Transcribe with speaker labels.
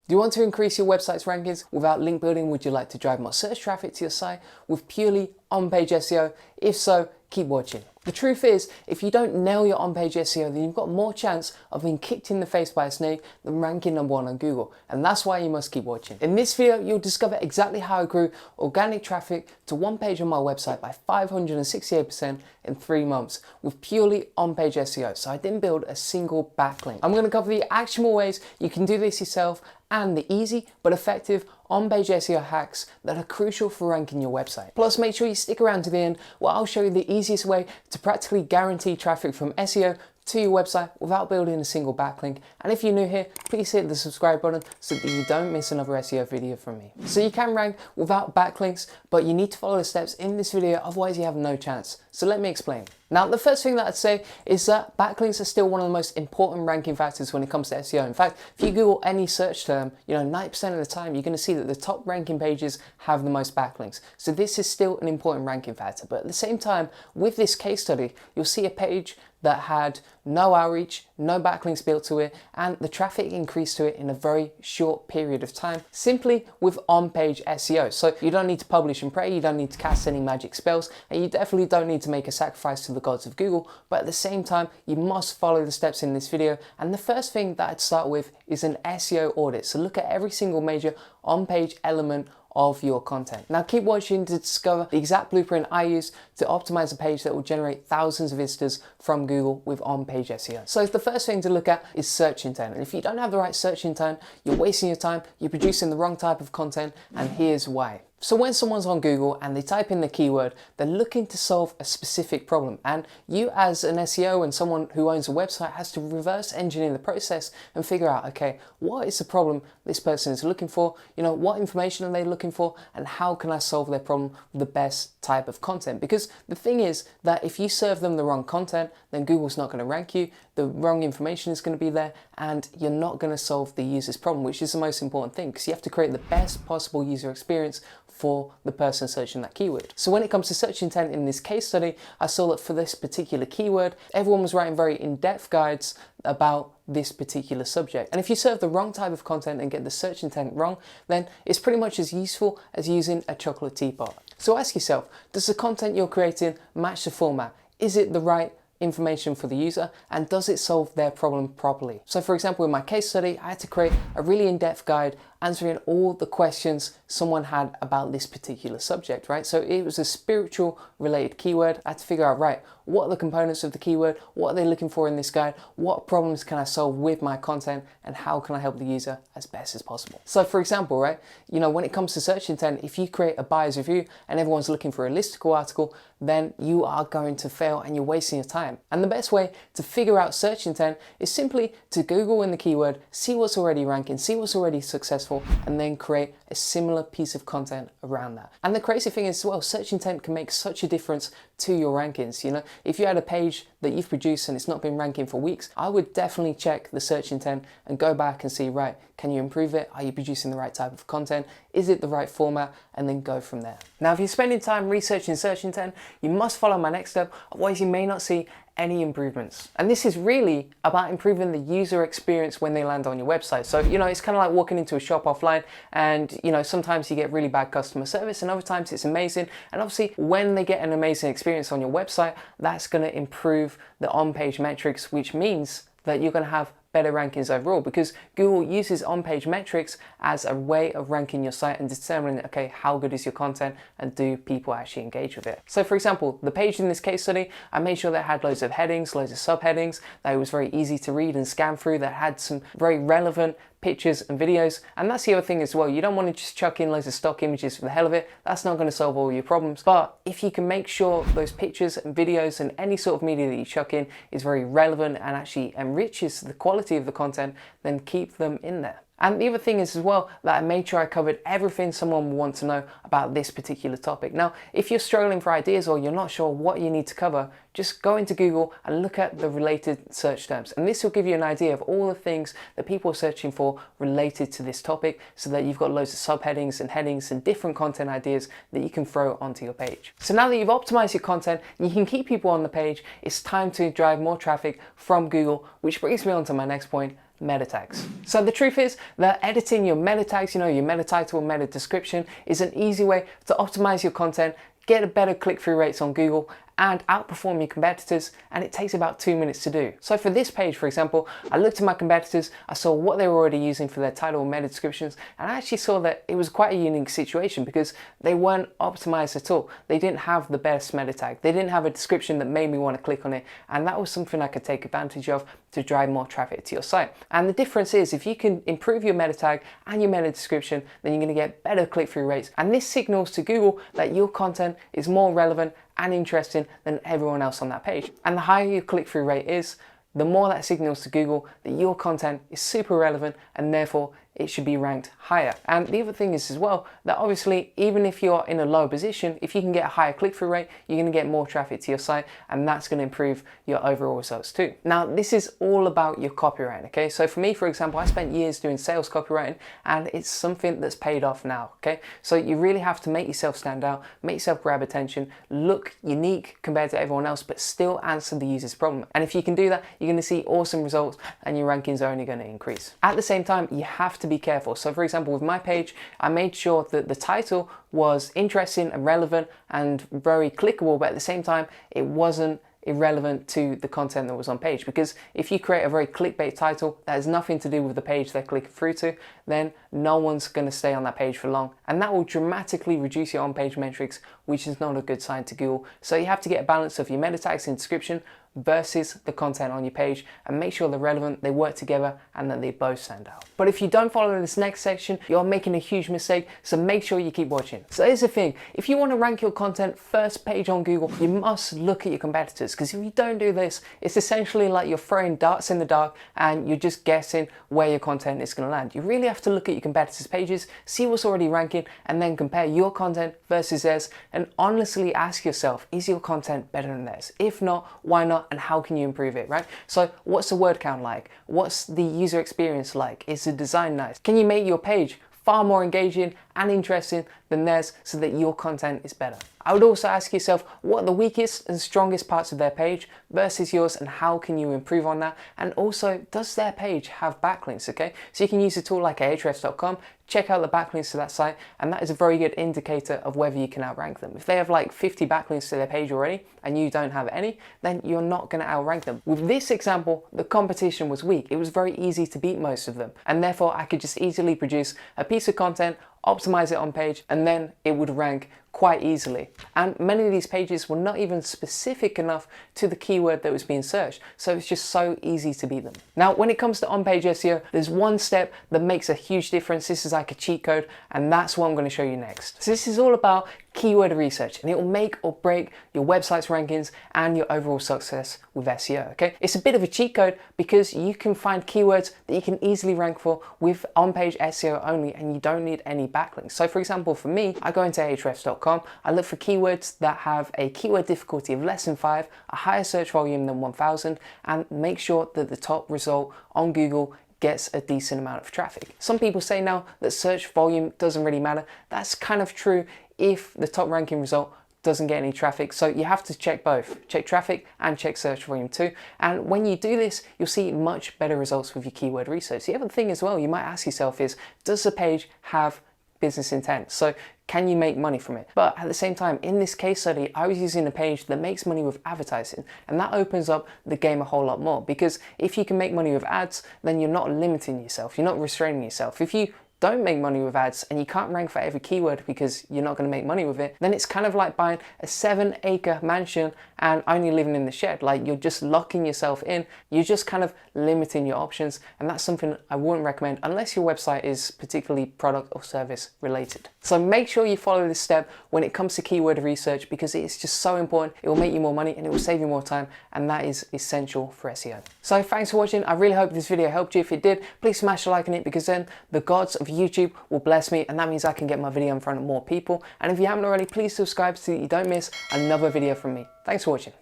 Speaker 1: Do you want to increase your website's rankings without link building? Would you like to drive more search traffic to your site with purely on-page SEO? If so, keep watching. The truth is, if you don't nail your on-page SEO, then you've got more chance of being kicked in the face by a snake than ranking #1 on Google. And that's why you must keep watching. In this video, you'll discover exactly how I grew organic traffic to one page on my website by 568% in 3 months with purely on-page SEO. So I didn't build a single backlink. I'm going to cover the actionable ways you can do this yourself and the easy but effective on-page SEO hacks that are crucial for ranking your website. Plus, make sure you stick around to the end where I'll show you the easiest way to practically guarantee traffic from SEO to your website without building a single backlink. And if you're new here, please hit the subscribe button so that you don't miss another SEO video from me. So you can rank without backlinks, but you need to follow the steps in this video, otherwise you have no chance. So let me explain. Now, the first thing that I'd say is that backlinks are still one of the most important ranking factors when it comes to SEO. In fact, if you Google any search term, 90% of the time, you're going to see that the top ranking pages have the most backlinks. So this is still an important ranking factor. But at the same time, with this case study, you'll see a page that had no outreach, no backlinks built to it, and the traffic increased to it in a very short period of time, simply with on-page SEO. So you don't need to publish and pray, you don't need to cast any magic spells, and you definitely don't need to make a sacrifice to the gods of Google, but at the same time, you must follow the steps in this video. And the first thing that I'd start with is an SEO audit. So look at every single major on-page element of your content. Now keep watching to discover the exact blueprint I use to optimize a page that will generate thousands of visitors from Google with on-page SEO. So the first thing to look at is search intent. And if you don't have the right search intent, you're wasting your time, you're producing the wrong type of content, and here's why. So when someone's on Google and they type in the keyword, they're looking to solve a specific problem. And you as an SEO and someone who owns a website has to reverse engineer the process and figure out, okay, what is the problem this person is looking for? What information are they looking for? And how can I solve their problem with the best type of content? Because the thing is that if you serve them the wrong content, then Google's not going to rank you, the wrong information is going to be there, and you're not going to solve the user's problem, which is the most important thing, because you have to create the best possible user experience for the person searching that keyword. So when it comes to search intent in this case study, I saw that for this particular keyword, everyone was writing very in-depth guides about this particular subject. And if you serve the wrong type of content and get the search intent wrong, then it's pretty much as useful as using a chocolate teapot. So ask yourself, does the content you're creating match the format? Is it the right information for the user, and does it solve their problem properly? So for example, in my case study, I had to create a really in-depth guide answering all the questions someone had about this particular subject, right? So it was a spiritual related keyword. I had to figure out, right, what are the components of the keyword? What are they looking for in this guide? What problems can I solve with my content? And how can I help the user as best as possible? So for example, right, when it comes to search intent, if you create a buyer's review and everyone's looking for a listicle article, then you are going to fail and you're wasting your time. And the best way to figure out search intent is simply to Google in the keyword, see what's already ranking, see what's already successful, and then create a similar piece of content around that. And the crazy thing is, well, search intent can make such a difference to your rankings. If you had a page that you've produced and it's not been ranking for weeks, I would definitely check the search intent and go back and see, right, can you improve it? Are you producing the right type of content? Is it the right format? And then go from there. Now, if you're spending time researching search intent, you must follow my next step, otherwise you may not see any improvements. And this is really about improving the user experience when they land on your website. So, it's kind of like walking into a shop offline and, sometimes you get really bad customer service and other times it's amazing. And obviously when they get an amazing experience on your website, that's going to improve the on-page metrics, which means that you're going to have better rankings overall, because Google uses on-page metrics as a way of ranking your site and determining, okay, how good is your content and do people actually engage with it. So for example, the page in this case study, I made sure that it had loads of headings, loads of subheadings, that it was very easy to read and scan through, that had some very relevant pictures and videos. And that's the other thing as well, you don't want to just chuck in loads of stock images for the hell of it. That's not going to solve all your problems. But if you can make sure those pictures and videos and any sort of media that you chuck in is very relevant and actually enriches the quality of the content, then keep them in there. And the other thing is as well that I made sure I covered everything someone would want to know about this particular topic. Now, if you're struggling for ideas or you're not sure what you need to cover, just go into Google and look at the related search terms. And this will give you an idea of all the things that people are searching for related to this topic, so that you've got loads of subheadings and headings and different content ideas that you can throw onto your page. So now that you've optimized your content, you can keep people on the page, it's time to drive more traffic from Google, which brings me on to my next point, meta tags. So the truth is that editing your meta tags, your meta title, meta description, is an easy way to optimize your content, get a better click-through rates on Google, and outperform your competitors, and it takes about 2 minutes to do. So for this page, for example, I looked at my competitors, I saw what they were already using for their title and meta descriptions, and I actually saw that it was quite a unique situation because they weren't optimized at all. They didn't have the best meta tag. They didn't have a description that made me want to click on it, and that was something I could take advantage of to drive more traffic to your site. And the difference is, if you can improve your meta tag and your meta description, then you're going to get better click-through rates, and this signals to Google that your content is more relevant and interesting than everyone else on that page. And the higher your click-through rate is, the more that signals to Google that your content is super relevant and therefore it should be ranked higher. And the other thing is as well, that obviously even if you're in a lower position, if you can get a higher click-through rate, you're going to get more traffic to your site, and that's going to improve your overall results too. Now, this is all about your copywriting, okay? So for me, for example, I spent years doing sales copywriting, and it's something that's paid off now, okay? So you really have to make yourself stand out, make yourself grab attention, look unique compared to everyone else, but still answer the user's problem. And if you can do that, you're going to see awesome results, and your rankings are only going to increase. At the same time, you have to be careful. So for example, with my page, I made sure that the title was interesting and relevant and very clickable, but at the same time, it wasn't irrelevant to the content that was on page. Because if you create a very clickbait title that has nothing to do with the page they're clicking through to, then no one's going to stay on that page for long, and that will dramatically reduce your on-page metrics, which is not a good sign to Google. So you have to get a balance of your meta tags and description versus the content on your page, and make sure they're relevant, they work together, and that they both stand out. But if you don't follow this next section, you're making a huge mistake, so make sure you keep watching. So here's the thing, if you want to rank your content first page on Google, you must look at your competitors, because if you don't do this, it's essentially like you're throwing darts in the dark and you're just guessing where your content is going to land. You really have to look at your competitors' pages, see what's already ranking, and then compare your content versus theirs, and honestly ask yourself, is your content better than theirs? If not, why not? And how can you improve it, right? So what's the word count like? What's the user experience like? Is the design nice? Can you make your page far more engaging and interesting than theirs so that your content is better? I would also ask yourself, what are the weakest and strongest parts of their page versus yours, and how can you improve on that? And also, does their page have backlinks, okay? So you can use a tool like ahrefs.com, check out the backlinks to that site, and that is a very good indicator of whether you can outrank them. If they have like 50 backlinks to their page already and you don't have any, then you're not going to outrank them. With this example, the competition was weak. It was very easy to beat most of them, and therefore I could just easily produce a piece of content, optimize it on page, and then it would rank quite easily. And many of these pages were not even specific enough to the keyword that was being searched, so it's just so easy to beat them. Now, when it comes to on-page SEO, there's one step that makes a huge difference. This is like a cheat code, and that's what I'm going to show you next. So this is all about keyword research, and it will make or break your website's rankings and your overall success with SEO, okay? It's a bit of a cheat code because you can find keywords that you can easily rank for with on-page SEO only, and you don't need any backlinks. So for example, for me, I go into ahrefs.com, I look for keywords that have a keyword difficulty of less than 5, a higher search volume than 1,000, and make sure that the top result on Google gets a decent amount of traffic. Some people say now that search volume doesn't really matter. That's kind of true if the top ranking result doesn't get any traffic. So you have to check both, check traffic and check search volume too. And when you do this, you'll see much better results with your keyword research. The other thing as well you might ask yourself is, does the page have business intent? So can you make money from it? But at the same time, in this case study, I was using a page that makes money with advertising, and that opens up the game a whole lot more, because if you can make money with ads, then you're not limiting yourself, you're not restraining yourself. If you don't make money with ads and you can't rank for every keyword because you're not going to make money with it, then it's kind of like buying a 7-acre mansion and only living in the shed. Like, you're just locking yourself in, you're just kind of limiting your options, and that's something I wouldn't recommend unless your website is particularly product or service related. So make sure you follow this step when it comes to keyword research, because it's just so important. It will make you more money and it will save you more time, and that is essential for SEO. So thanks for watching. I really hope this video helped you. If it did, please smash a like on it, because then the gods of YouTube will bless me, and that means I can get my video in front of more people. And if you haven't already, please subscribe so that you don't miss another video from me. Thanks for watching.